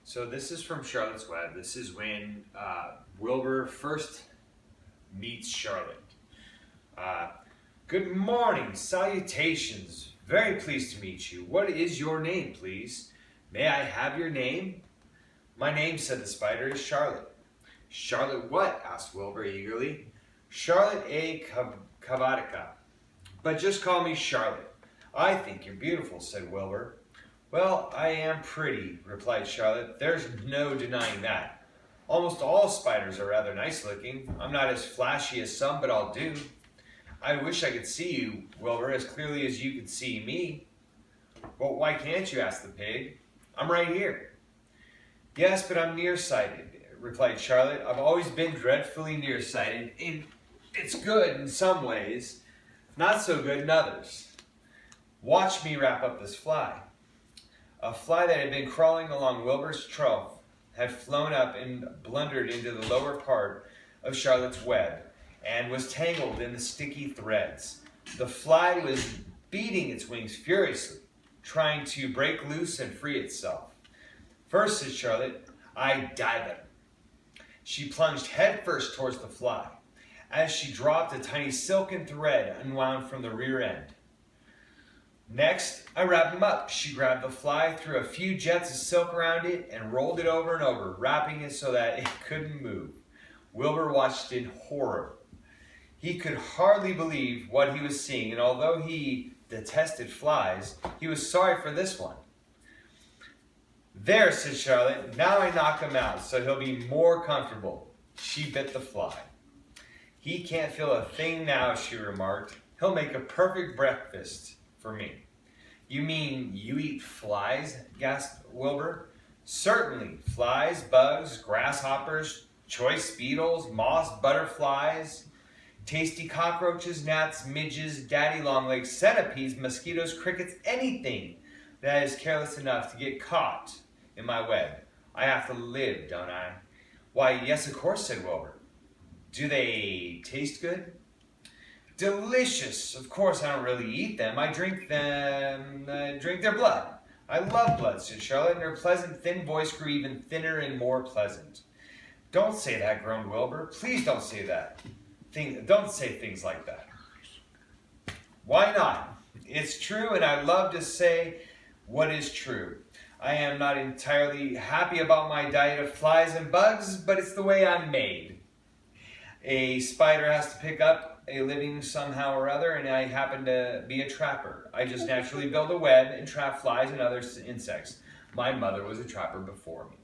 So this is from Charlotte's Web. This is when Wilbur first meets Charlotte. Uh, Good morning, salutations. Very pleased to meet you. What is your name, please? May I have your name? My name, said the spider, is Charlotte. Charlotte what? Asked Wilbur eagerly. Charlotte A. Cavatica. But just call me Charlotte. I think you're beautiful, said Wilbur. Well, I am pretty, replied Charlotte. There's no denying that. Almost all spiders are rather nice looking. I'm not as flashy as some, but I'll do. I wish I could see you, Wilbur, as clearly as you could see me. Well, why can't you? Asked the pig. I'm right here. Yes, but I'm nearsighted, replied Charlotte. I've always been dreadfully nearsighted. It's good in some ways, not so good in others. Watch me wrap up this fly. A fly that had been crawling along Wilbur's trough had flown up and blundered into the lower part of Charlotte's web and was tangled in the sticky threads. The fly was beating its wings furiously, trying to break loose and free itself. First, said Charlotte, I dive it. She plunged headfirst towards the fly. As she dropped, a tiny silken thread unwound from the rear end. Next, I wrapped him up. She grabbed the fly, threw a few jets of silk around it, and rolled it over and over, wrapping it so that it couldn't move. Wilbur watched in horror. He could hardly believe what he was seeing, and although he detested flies, he was sorry for this one. There, said Charlotte, now I knock him out so he'll be more comfortable. She bit the fly. He can't feel a thing now, she remarked. He'll make a perfect breakfast for me. You mean you eat flies? Gasped Wilbur. Certainly, flies, bugs, grasshoppers, choice beetles, moss butterflies, tasty cockroaches, gnats, midges, daddy longlegs, centipedes, mosquitoes, crickets, anything that is careless enough to get caught in my web. I have to live, don't I? Why, yes, of course, said Wilbur. Do they taste good? Delicious. Of course, I don't really eat them. I drink them. Drink their blood. I love blood, said Charlotte, and her pleasant, thin voice grew even thinner and more pleasant. Don't say that, groaned Wilbur. Please don't say that. Don't say things like that. Why not? It's true, and I love to say what is true. I am not entirely happy about my diet of flies and bugs, but it's the way I'm made. A spider has to pick up a living somehow or other, and I happen to be a trapper. I just naturally build a web and trap flies and other insects. My mother was a trapper before me.